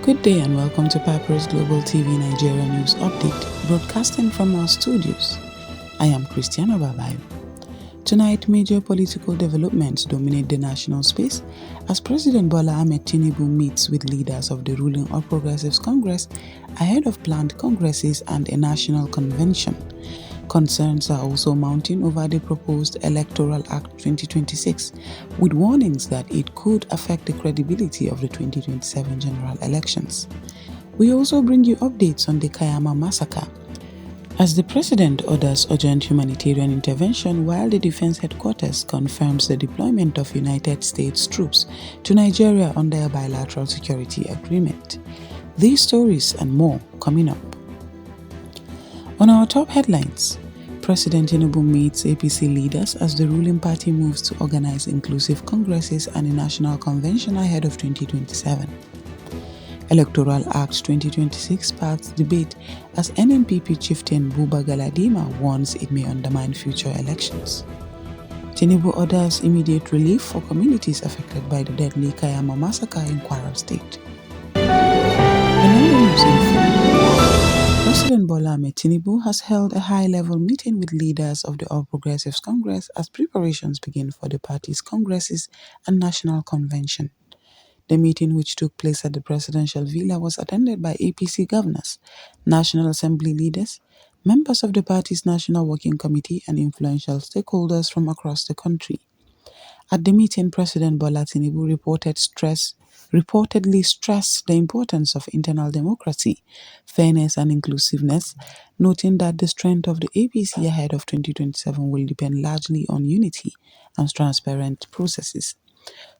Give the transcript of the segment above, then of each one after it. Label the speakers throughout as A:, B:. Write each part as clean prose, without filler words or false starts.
A: Good day and welcome to Papyrus Global TV Nigeria News Update, broadcasting from our studios. I am Christiana Babayo. Tonight, major political developments dominate the national space as President Bola Tinubu meets with leaders of the ruling All Progressives Congress ahead of planned congresses and a national convention. Concerns are also mounting over the proposed Electoral Act 2026, with warnings that it could affect the credibility of the 2027 general elections. We also bring you updates on the Kaiama massacre, as the president orders urgent humanitarian intervention while the defense headquarters confirms the deployment of United States troops to Nigeria under a bilateral security agreement. These stories and more coming up. On our top headlines, President Tinubu meets APC leaders as the ruling party moves to organize inclusive congresses and a national convention ahead of 2027. Electoral Act 2026 sparks debate as NNPP chieftain Buba Galadima warns it may undermine future elections. Tinubu orders immediate relief for communities affected by the deadly Kaiama massacre in Kwara State. President Bola Tinubu has held a high-level meeting with leaders of the All Progressives Congress as preparations begin for the party's congresses and national convention. The meeting, which took place at the presidential villa, was attended by APC governors, National Assembly leaders, members of the party's National Working Committee, and influential stakeholders from across the country. At the meeting, President Bola Tinubu reportedly stressed the importance of internal democracy, fairness and inclusiveness, noting that the strength of the APC ahead of 2027 will depend largely on unity and transparent processes.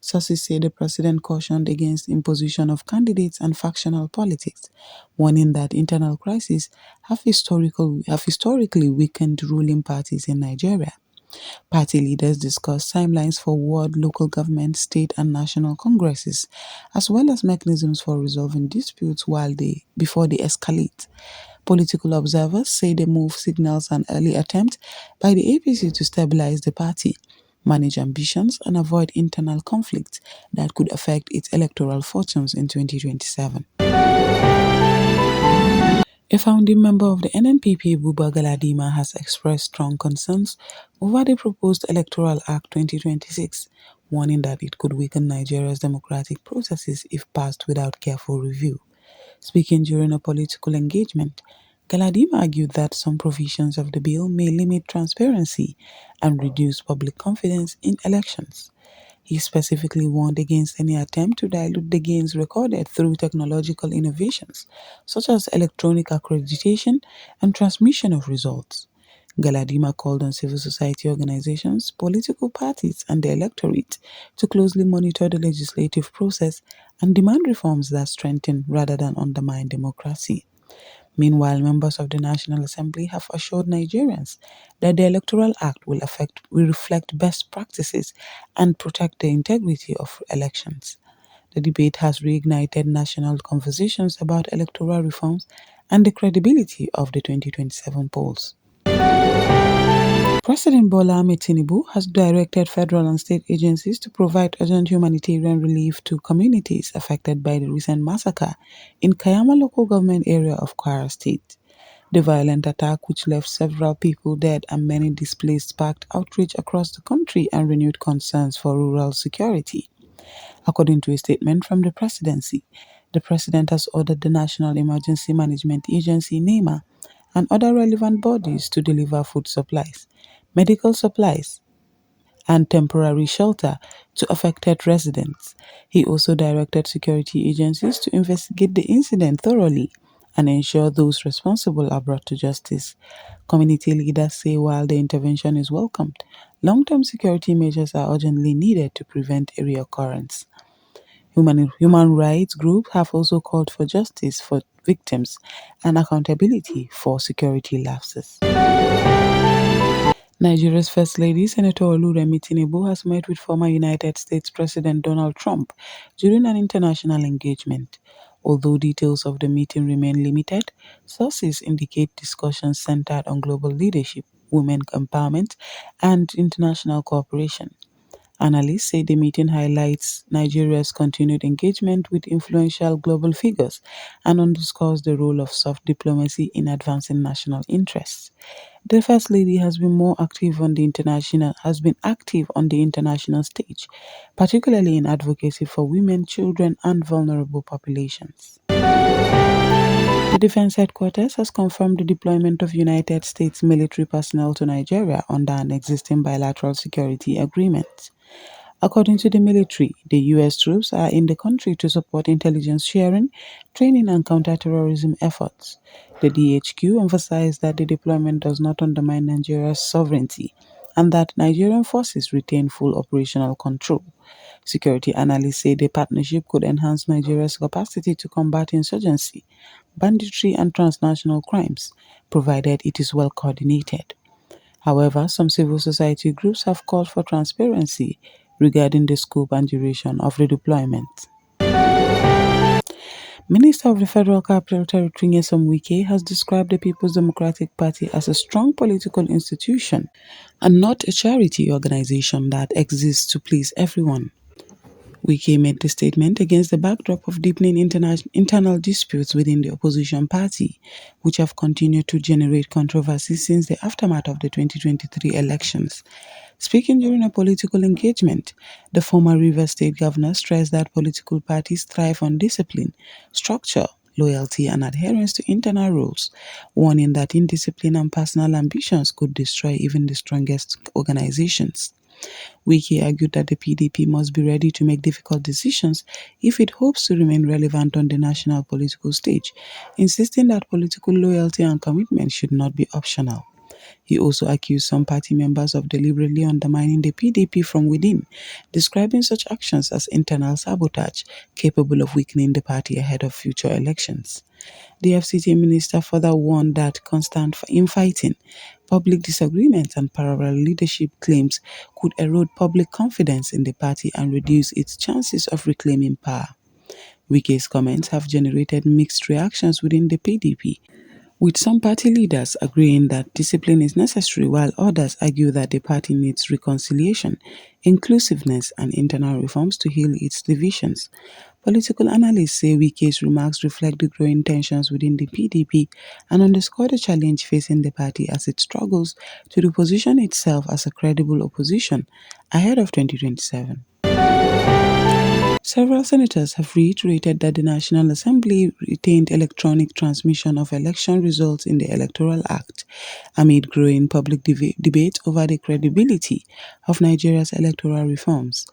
A: Sources say the president cautioned against imposition of candidates and factional politics, warning that internal crises have historically weakened ruling parties in Nigeria. Party leaders discussed timelines for ward, local government, state and national congresses, as well as mechanisms for resolving disputes before they escalate. Political observers say the move signals an early attempt by the APC to stabilize the party, manage ambitions and avoid internal conflicts that could affect its electoral fortunes in 2027. A founding member of the NNPP, Buba Galadima, has expressed strong concerns over the proposed Electoral Act 2026, warning that it could weaken Nigeria's democratic processes if passed without careful review. Speaking during a political engagement, Galadima argued that some provisions of the bill may limit transparency and reduce public confidence in elections. He specifically warned against any attempt to dilute the gains recorded through technological innovations, such as electronic accreditation and transmission of results. Galadima called on civil society organizations, political parties, and the electorate to closely monitor the legislative process and demand reforms that strengthen rather than undermine democracy. Meanwhile, members of the National Assembly have assured Nigerians that the Electoral Act will reflect best practices and protect the integrity of elections. The debate has reignited national conversations about electoral reforms and the credibility of the 2027 polls. President Bola Tinubu has directed federal and state agencies to provide urgent humanitarian relief to communities affected by the recent massacre in Kaiama local government area of Kwara State. The violent attack, which left several people dead and many displaced, sparked outrage across the country and renewed concerns for rural security. According to a statement from the presidency, the president has ordered the National Emergency Management Agency (NEMA) and other relevant bodies to deliver food supplies, medical supplies, and temporary shelter to affected residents. He also directed security agencies to investigate the incident thoroughly and ensure those responsible are brought to justice. Community leaders say while the intervention is welcomed, long-term security measures are urgently needed to prevent a reoccurrence. Human rights groups have also called for justice for victims and accountability for security lapses. Nigeria's First Lady, Senator Oluremi Tinubu, has met with former United States President Donald Trump during an international engagement. Although details of the meeting remain limited, sources indicate discussions centered on global leadership, women empowerment, and international cooperation. Analysts say the meeting highlights Nigeria's continued engagement with influential global figures and underscores the role of soft diplomacy in advancing national interests. The First Lady has been active on the international stage, particularly in advocacy for women, children, and vulnerable populations. The Defense Headquarters has confirmed the deployment of United States military personnel to Nigeria under an existing bilateral security agreement. According to the military, the U.S. troops are in the country to support intelligence sharing, training, and counterterrorism efforts. The DHQ emphasized that the deployment does not undermine Nigeria's sovereignty and that Nigerian forces retain full operational control. Security analysts say the partnership could enhance Nigeria's capacity to combat insurgency, banditry, and transnational crimes, provided it is well coordinated. However, some civil society groups have called for transparency regarding the scope and duration of the deployment. Minister of the Federal Capital Territory Nyesom Wike has described the People's Democratic Party as a strong political institution and not a charity organization that exists to please everyone. Wike made the statement against the backdrop of deepening internal disputes within the opposition party, which have continued to generate controversy since the aftermath of the 2023 elections. Speaking during a political engagement, the former Rivers State governor stressed that political parties thrive on discipline, structure, loyalty, and adherence to internal rules, warning that indiscipline and personal ambitions could destroy even the strongest organizations. Wike argued that the PDP must be ready to make difficult decisions if it hopes to remain relevant on the national political stage, insisting that political loyalty and commitment should not be optional. He also accused some party members of deliberately undermining the PDP from within, describing such actions as internal sabotage capable of weakening the party ahead of future elections. The FCT minister further warned that constant infighting, public disagreements, and parallel leadership claims could erode public confidence in the party and reduce its chances of reclaiming power. Wike's comments have generated mixed reactions within the PDP, with some party leaders agreeing that discipline is necessary while others argue that the party needs reconciliation, inclusiveness, and internal reforms to heal its divisions. Political analysts say Wike's remarks reflect the growing tensions within the PDP and underscore the challenge facing the party as it struggles to reposition itself as a credible opposition ahead of 2027. Several senators have reiterated that the National Assembly retained electronic transmission of election results in the Electoral Act amid growing public debate over the credibility of Nigeria's electoral reforms.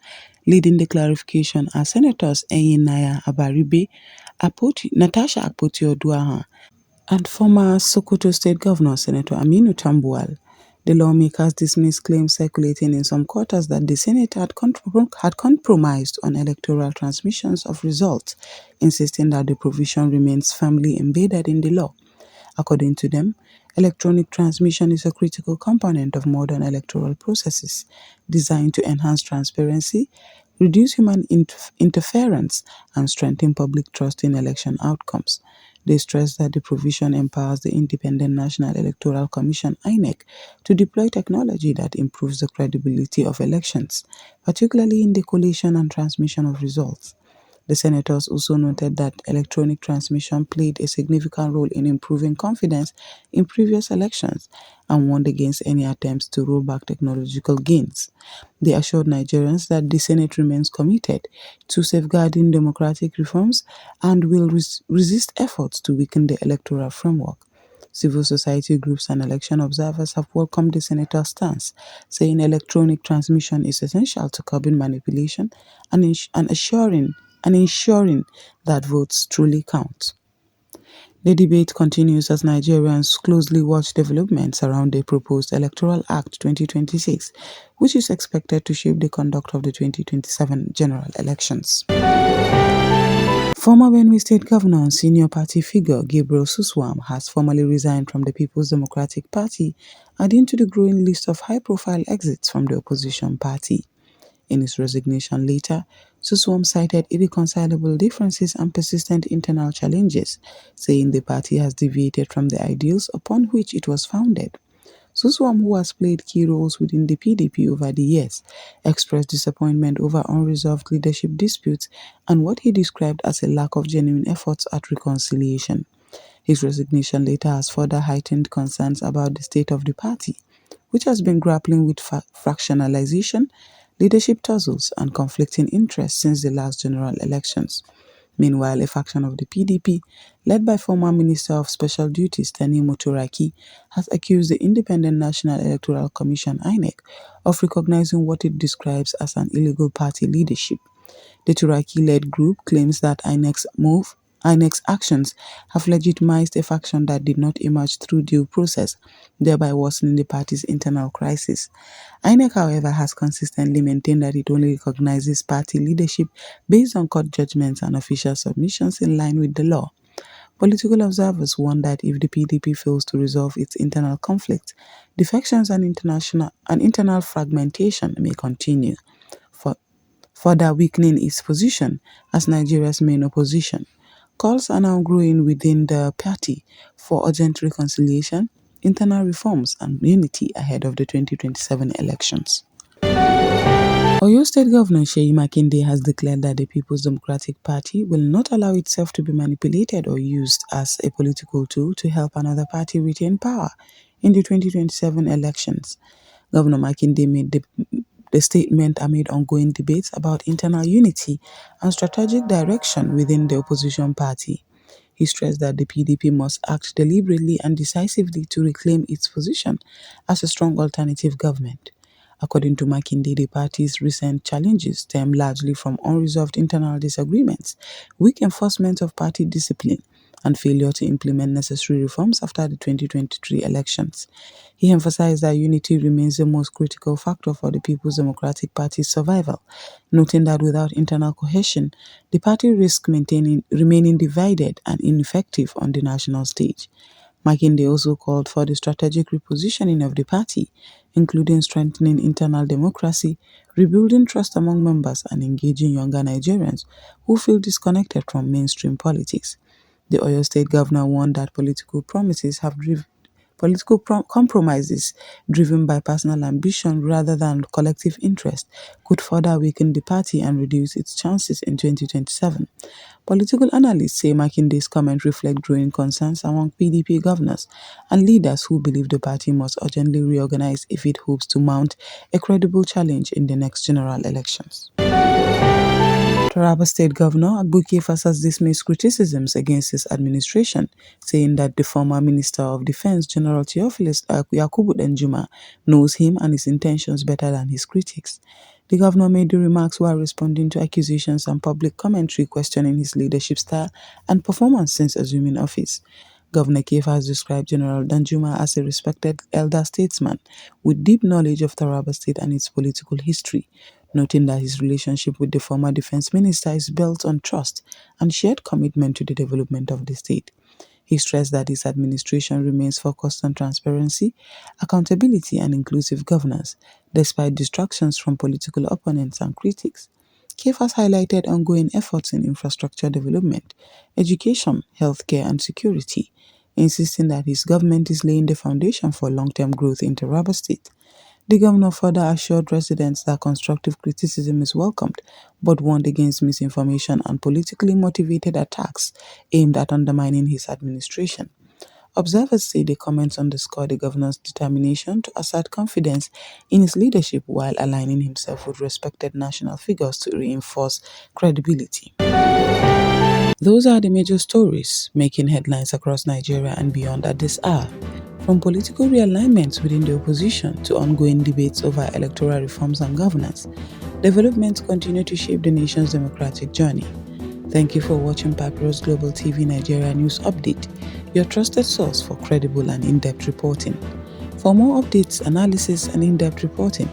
A: Leading the clarification are Senators Enyinnaya Abaribe, Natasha Akpoti-Oduahan, and former Sokoto State Governor Senator Aminu Tambuwal. The lawmakers dismissed claims circulating in some quarters that the Senate had compromised on electoral transmissions of results, insisting that the provision remains firmly embedded in the law. According to them, electronic transmission is a critical component of modern electoral processes, designed to enhance transparency, reduce human interference, and strengthen public trust in election outcomes. They stress that the provision empowers the Independent National Electoral Commission (INEC) to deploy technology that improves the credibility of elections, particularly in the collation and transmission of results. The senators also noted that electronic transmission played a significant role in improving confidence in previous elections and warned against any attempts to roll back technological gains. They assured Nigerians that the Senate remains committed to safeguarding democratic reforms and will resist efforts to weaken the electoral framework. Civil society groups and election observers have welcomed the senator's stance, saying electronic transmission is essential to curbing manipulation and ensuring that votes truly count. The debate continues as Nigerians closely watch developments around the proposed Electoral Act 2026, which is expected to shape the conduct of the 2027 general elections. Former Benue State Governor and senior party figure Gabriel Suswam has formally resigned from the People's Democratic Party, adding to the growing list of high-profile exits from the opposition party. In his resignation letter, Suswam cited irreconcilable differences and persistent internal challenges, saying the party has deviated from the ideals upon which it was founded. Suswam, who has played key roles within the PDP over the years, expressed disappointment over unresolved leadership disputes and what he described as a lack of genuine efforts at reconciliation. His resignation later has further heightened concerns about the state of the party, which has been grappling with fractionalization, leadership tussles, and conflicting interests since the last general elections. Meanwhile, a faction of the PDP, led by former Minister of Special Duties Tani Motoraki, has accused the Independent National Electoral Commission (INEC) of recognizing what it describes as an illegal party leadership. The Turaki-led group claims that INEC's actions have legitimized a faction that did not emerge through due process, thereby worsening the party's internal crisis. INEC, however, has consistently maintained that it only recognizes party leadership based on court judgments and official submissions in line with the law. Political observers warn that if the PDP fails to resolve its internal conflict, defections and internal fragmentation may continue, further weakening its position as Nigeria's main opposition. Calls are now growing within the party for urgent reconciliation, internal reforms, and unity ahead of the 2027 elections. Oyo State Governor Seyi Makinde has declared that the People's Democratic Party will not allow itself to be manipulated or used as a political tool to help another party retain power in the 2027 elections. Governor Makinde made the statement amid ongoing debates about internal unity and strategic direction within the opposition party. He stressed that the PDP must act deliberately and decisively to reclaim its position as a strong alternative government. According to Makinde, the party's recent challenges stem largely from unresolved internal disagreements, weak enforcement of party discipline, and failure to implement necessary reforms after the 2023 elections. He emphasized that unity remains the most critical factor for the People's Democratic Party's survival, noting that without internal cohesion, the party risks remaining divided and ineffective on the national stage. Makinde also called for the strategic repositioning of the party, including strengthening internal democracy, rebuilding trust among members, and engaging younger Nigerians who feel disconnected from mainstream politics. The Oyo State Governor warned that compromises driven by personal ambition rather than collective interest could further weaken the party and reduce its chances in 2027. Political analysts say Makinde's comments reflect growing concerns among PDP governors and leaders who believe the party must urgently reorganize if it hopes to mount a credible challenge in the next general elections. Taraba State Governor Wike has dismissed criticisms against his administration, saying that the former Minister of Defense, General Theophilus Yakubu Danjuma, knows him and his intentions better than his critics. The governor made the remarks while responding to accusations and public commentary questioning his leadership style and performance since assuming office. Governor Kefa has described General Danjuma as a respected elder statesman with deep knowledge of Taraba State and its political history, noting that his relationship with the former defense minister is built on trust and shared commitment to the development of the state. He stressed that his administration remains focused on transparency, accountability, and inclusive governance, despite distractions from political opponents and critics. Kefa highlighted ongoing efforts in infrastructure development, education, healthcare, and security, insisting that his government is laying the foundation for long-term growth in Taraba State. The governor further assured residents that constructive criticism is welcomed, but warned against misinformation and politically motivated attacks aimed at undermining his administration. Observers say the comments underscore the governor's determination to assert confidence in his leadership while aligning himself with respected national figures to reinforce credibility. Those are the major stories making headlines across Nigeria and beyond at this hour. From political realignments within the opposition to ongoing debates over electoral reforms and governance, developments continue to shape the nation's democratic journey. Thank you for watching Papyrus Global TV Nigeria News Update, your trusted source for credible and in-depth reporting. For more updates, analysis, and in-depth reporting,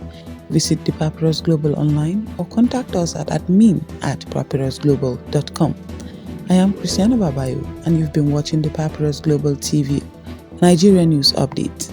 A: visit the Papyrus Global online or contact us at admin@papyrusglobal.com. I am Christiana Babayo, and you've been watching the Papyrus Global TV Nigeria News Update.